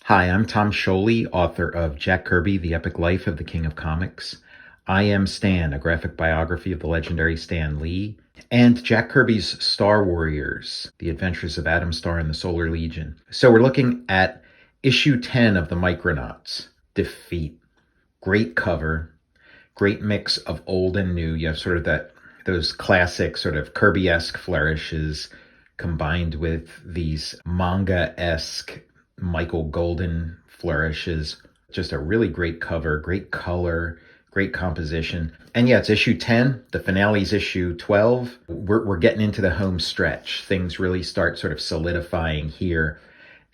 Hi, I'm Tom Scioli, author of Jack Kirby, The Epic Life of the King of Comics. I Am Stan, a graphic biography of the legendary Stan Lee, and Jack Kirby's Star Warriors, The Adventures of Adam Star and the Solar Legion. So we're looking at issue 10 of the Micronauts, Defeat. Great cover, great mix of old and new. You have sort of those classic sort of Kirby-esque flourishes combined with these manga-esque Michael Golden flourishes. Just a really great cover, great color, great composition. And yeah, it's issue 10. The finale's issue 12. We're getting into the home stretch. Things really start sort of solidifying here.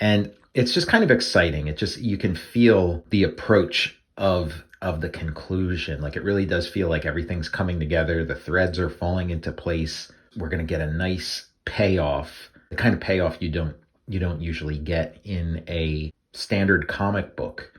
And it's just kind of exciting. You can feel the approach of the conclusion. Like, it really does feel like everything's coming together. The threads are falling into place. We're going to get a nice payoff, the kind of payoff you don't usually get in a standard comic book,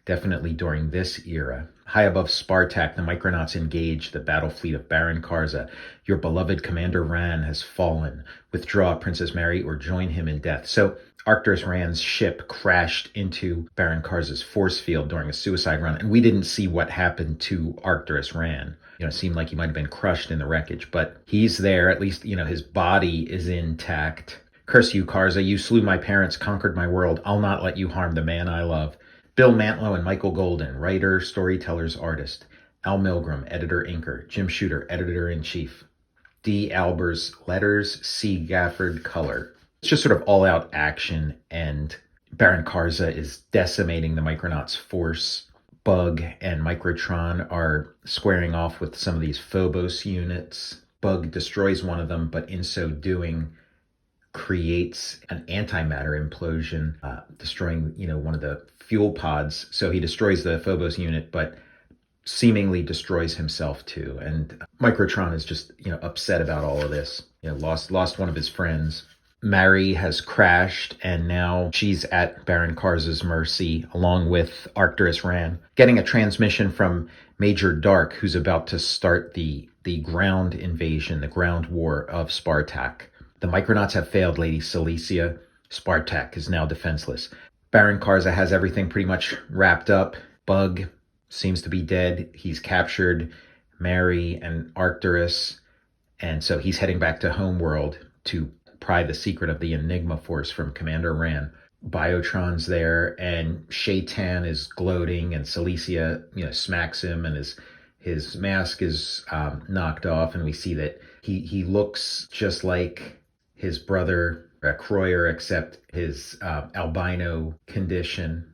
definitely during this era. High above Spartak, the Micronauts engage the battle fleet of Baron Karza. Your beloved Commander Ran has fallen. Withdraw, Princess Mary, or join him in death. So Arcturus Ran's ship crashed into Baron Karza's force field during a suicide run, and we didn't see what happened to Arcturus Ran. It seemed like he might have been crushed in the wreckage, but he's there. At least, his body is intact. Curse you, Karza. You slew my parents, conquered my world. I'll not let you harm the man I love. Bill Mantlo and Michael Golden, writer, storytellers, artist. Al Milgram, editor, inker. Jim Shooter, editor-in-chief. D. Albers, letters. C. Gafford, color. It's just sort of all-out action, and Baron Karza is decimating the Micronauts' force. Bug and Microtron are squaring off with some of these Phobos units. Bug destroys one of them, but in so doing creates an antimatter implosion, destroying, one of the fuel pods. So he destroys the Phobos unit, but seemingly destroys himself too. And Microtron is just, upset about all of this. Lost one of his friends. Mary has crashed, and now she's at Baron Karza's mercy, along with Arcturus Ran, getting a transmission from Major Dark, who's about to start the ground invasion, the ground war of Spartak. The Micronauts have failed Lady Cilicia. Spartak is now defenseless. Baron Karza has everything pretty much wrapped up. Bug seems to be dead. He's captured Mary and Arcturus, and so he's heading back to Homeworld to pry the secret of the Enigma Force from Commander Ran. Biotron's there, and Shaitan is gloating, and Cilicia, smacks him, and his mask is knocked off, and we see that he looks just like his brother Croyer, except his albino condition.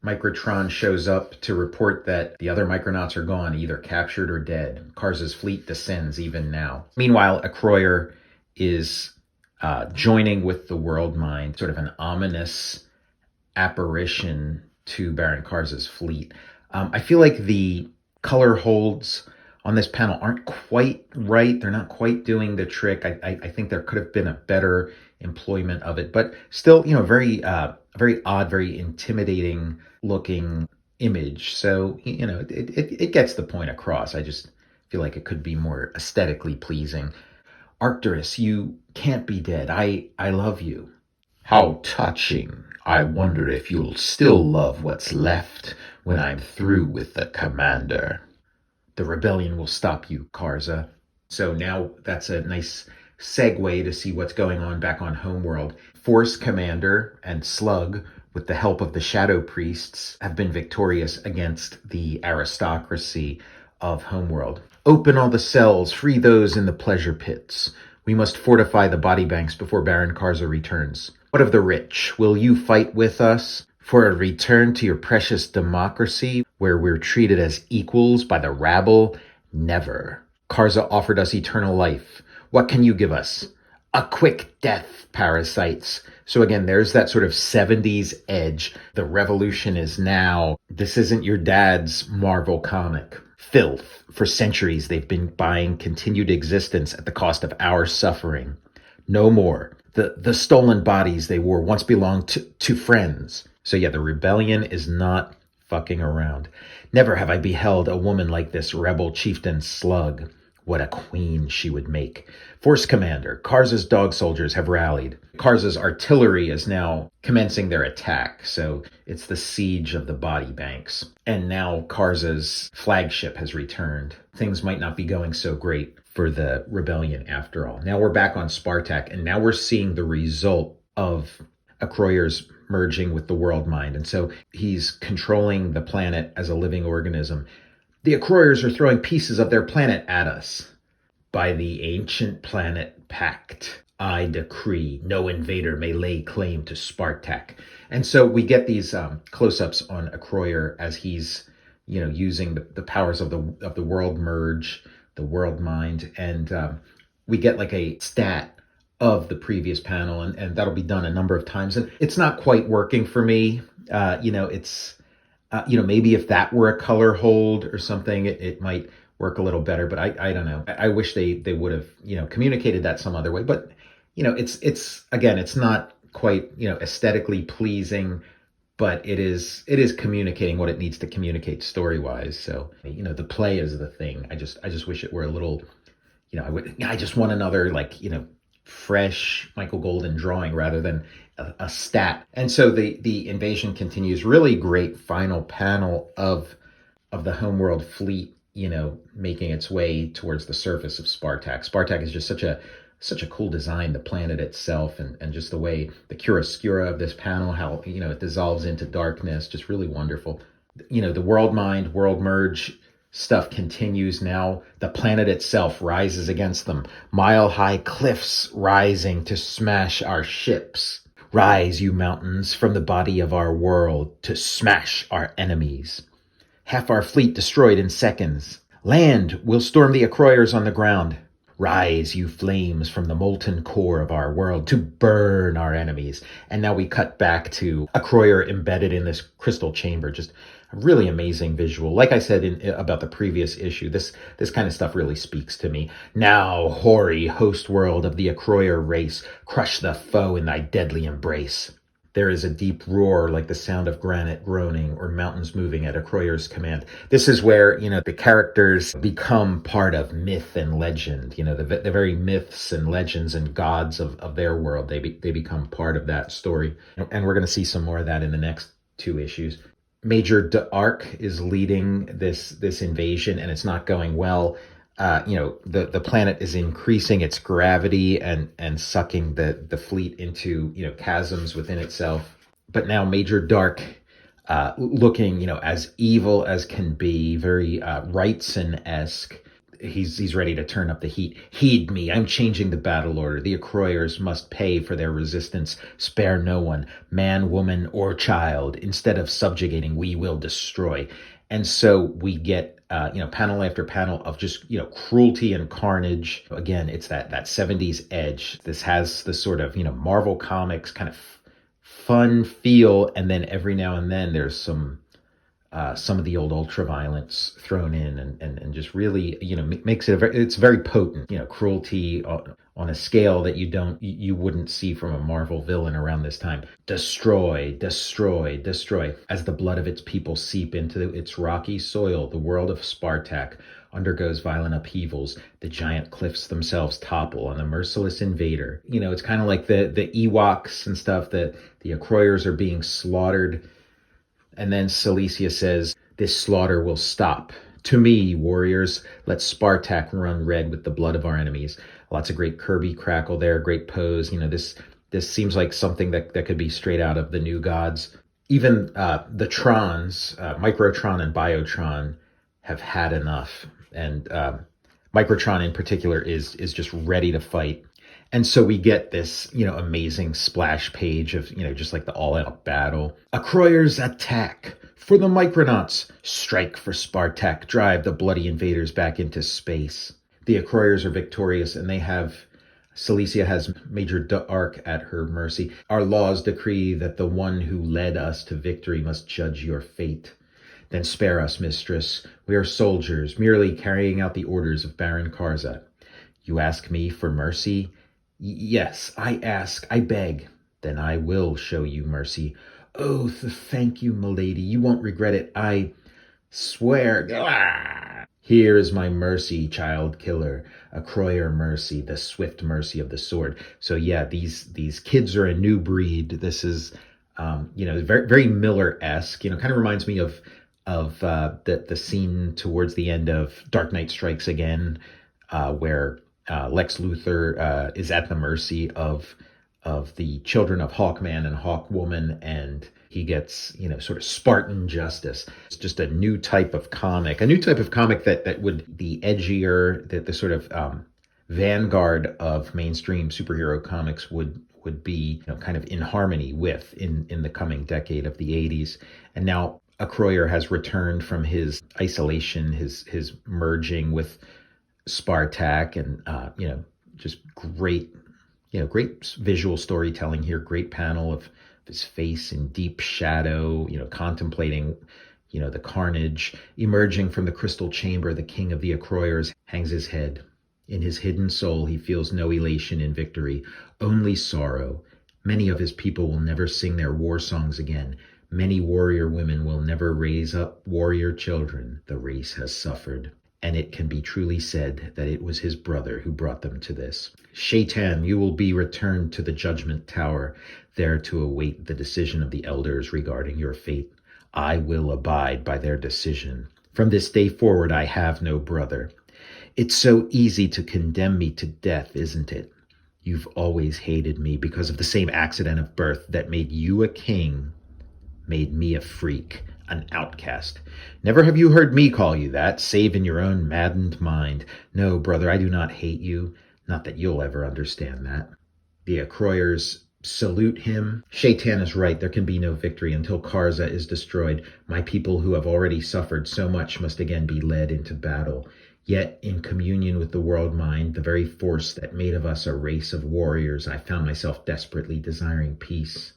Microtron shows up to report that the other Micronauts are gone, either captured or dead. Karza's fleet descends even now. Meanwhile, Croyer is joining with the World Mind, sort of an ominous apparition to Baron Karza's fleet. I feel like the color holds on this panel aren't quite right. They're not quite doing the trick. I think there could have been a better employment of it, but still, very odd, very intimidating looking image. So, it gets the point across. I just feel like it could be more aesthetically pleasing. Arcturus, you can't be dead. I love you. How touching. I wonder if you'll still love what's left when I'm through with the commander. The rebellion will stop you, Karza. So now that's a nice segue to see what's going on back on Homeworld. Force Commander and Slug, with the help of the Shadow Priests, have been victorious against the aristocracy of Homeworld. Open all the cells, free those in the pleasure pits. We must fortify the body banks before Baron Karza returns. What of the rich? Will you fight with us for a return to your precious democracy, where we're treated as equals by the rabble? Never. Karza offered us eternal life. What can you give us? A quick death, parasites. So again, there's that sort of 70s edge. The revolution is now. This isn't your dad's Marvel comic. Filth. For centuries, they've been buying continued existence at the cost of our suffering. No more. The stolen bodies they wore once belonged to friends. So yeah, the rebellion is not fucking around. Never have I beheld a woman like this rebel chieftain Slug. What a queen she would make. Force Commander, Karza's dog soldiers have rallied. Karza's artillery is now commencing their attack. So it's the siege of the body banks. And now Karza's flagship has returned. Things might not be going so great for the rebellion after all. Now we're back on Spartak, and now we're seeing the result of Akroyer's merging with the world mind. And so he's controlling the planet as a living organism. The Akroyers are throwing pieces of their planet at us. By the ancient planet pact, I decree no invader may lay claim to Spartak. And so we get these close-ups on Akroyer as he's, using the powers of the world merge, the world mind, and we get like a stat of the previous panel, and that'll be done a number of times. And it's not quite working for me. It's maybe if that were a color hold or something, it might work a little better, but I don't know. I wish they would have, communicated that some other way. But, it's again, it's not quite, aesthetically pleasing, but it is communicating what it needs to communicate story-wise. So, the play is the thing. I just wish it were a little, I just want another, fresh Michael Golden drawing rather than a stat. And so the invasion continues. Really great final panel of the homeworld fleet, making its way towards the surface of Spartak. Spartak is just such a cool design, the planet itself, and just the way the chiaroscuro of this panel, how, it dissolves into darkness, just really wonderful. The world mind, world merge stuff continues now. The planet itself rises against them. Mile-high cliffs rising to smash our ships. Rise, you mountains, from the body of our world to smash our enemies. Half our fleet destroyed in seconds. Land will storm the Akroyers on the ground. Rise, you flames, from the molten core of our world to burn our enemies. And now we cut back to Akroyer embedded in this crystal chamber. Just a really amazing visual. Like I said about the previous issue, this kind of stuff really speaks to me. Now, hoary host world of the Akroyer race, crush the foe in thy deadly embrace. There is a deep roar like the sound of granite groaning or mountains moving at Akroyer's command. This is where, the characters become part of myth and legend. The very myths and legends and gods of their world, they become part of that story. And we're going to see some more of that in the next 2 issues. Major D'Arc is leading this invasion, and it's not going well. The planet is increasing its gravity and sucking the fleet into, chasms within itself. But now Major Dark, looking, as evil as can be, very Wrightson-esque. He's ready to turn up the heat. Heed me, I'm changing the battle order. The Akroyers must pay for their resistance. Spare no one, man, woman, or child. Instead of subjugating, we will destroy. And so we get, panel after panel of just, cruelty and carnage. Again, it's that 70s edge. This has the sort of, Marvel Comics kind of fun feel. And then every now and then there's some of the old ultraviolence thrown in and just really, makes it, it's very potent, cruelty on a scale that you wouldn't see from a Marvel villain around this time. Destroy, destroy, destroy. As the blood of its people seep into its rocky soil, the world of Spartak undergoes violent upheavals. The giant cliffs themselves topple on the merciless invader. It's kind of like the Ewoks and stuff, that the Akroyers are being slaughtered. And then Cilicia says, this slaughter will stop. To me, warriors, let Spartak run red with the blood of our enemies. Lots of great Kirby crackle there, great pose. This seems like something that could be straight out of the New Gods. Even the Trons, Microtron and Biotron, have had enough. And Microtron in particular is just ready to fight. And so we get this, amazing splash page of, just like the all-out battle. Akroyers attack! For the Micronauts! Strike for Spartak! Drive the bloody invaders back into space. The Akroyers are victorious, and Cilicia has Major D'Arc at her mercy. Our laws decree that the one who led us to victory must judge your fate. Then spare us, mistress. We are soldiers, merely carrying out the orders of Baron Karza. You ask me for mercy? Yes, I ask, I beg. Then I will show you mercy. Oath, thank you, milady. You won't regret it. I swear. Here is my mercy, child killer, a Croyer mercy, the swift mercy of the sword. So yeah, these kids are a new breed. This is, very very Miller-esque. Kind of reminds me of the scene towards the end of Dark Knight Strikes Again, where Lex Luthor is at the mercy of the children of Hawkman and Hawkwoman, and he gets, sort of Spartan justice. It's just a new type of comic, that would be edgier, that the sort of vanguard of mainstream superhero comics would be, kind of in harmony with in the coming decade of the 80s. And now Croyer has returned from his isolation, his merging with Spartak, and just great visual storytelling here. Great panel of his face in deep shadow, contemplating, the carnage. Emerging from the crystal chamber, the king of the Croyers hangs his head. In his hidden soul, he feels no elation in victory, only sorrow. Many of his people will never sing their war songs again. Many warrior women will never raise up warrior children. The race has suffered. And it can be truly said that it was his brother who brought them to this. Shaitan, you will be returned to the judgment tower, there to await the decision of the elders regarding your fate. I will abide by their decision. From this day forward, I have no brother. It's so easy to condemn me to death, isn't it? You've always hated me because of the same accident of birth that made you a king, made me a freak, an outcast. Never have you heard me call you that, save in your own maddened mind. No, brother, I do not hate you. Not that you'll ever understand that. The Croyers salute him. Shaitan is right. There can be no victory until Karza is destroyed. My people who have already suffered so much must again be led into battle. Yet, in communion with the world mind, the very force that made of us a race of warriors, I found myself desperately desiring peace.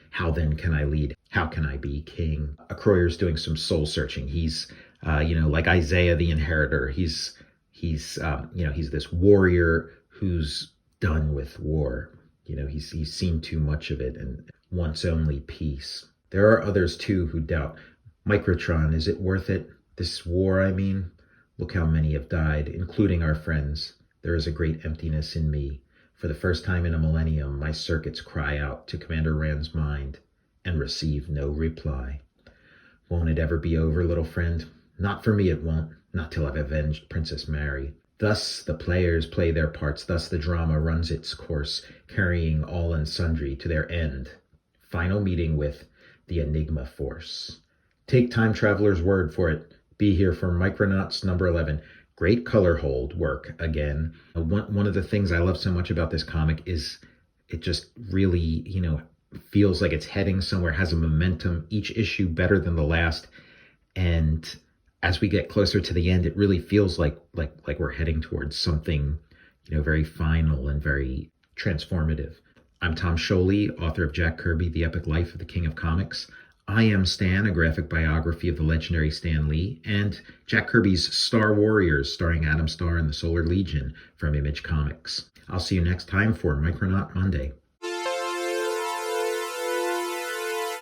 How then can I lead? How can I be king? Croyer's doing some soul searching. He's, like Isaiah the Inheritor. He's this warrior who's done with war. He's seen too much of it and wants only peace. There are others too who doubt. Microtron, is it worth it? This war, I mean? Look how many have died, including our friends. There is a great emptiness in me. For the first time in a millennium, my circuits cry out to Commander Rand's mind and receive no reply. Won't it ever be over, little friend? Not for me it won't, not till I've avenged Princess Mary. Thus the players play their parts, thus the drama runs its course, carrying all and sundry to their end. Final meeting with the Enigma Force. Take Time Traveler's word for it. Be here for Micronauts number 11. Great color hold work again. One of the things I love so much about this comic is it just really, feels like it's heading somewhere, has a momentum, each issue better than the last. And as we get closer to the end, it really feels like we're heading towards something, very final and very transformative. I'm Tom Scioli, author of Jack Kirby, The Epic Life of the King of Comics. I Am Stan, a graphic biography of the legendary Stan Lee, and Jack Kirby's Star Warriors, starring Adam Starr and the Solar Legion from Image Comics. I'll see you next time for Micronaut Monday.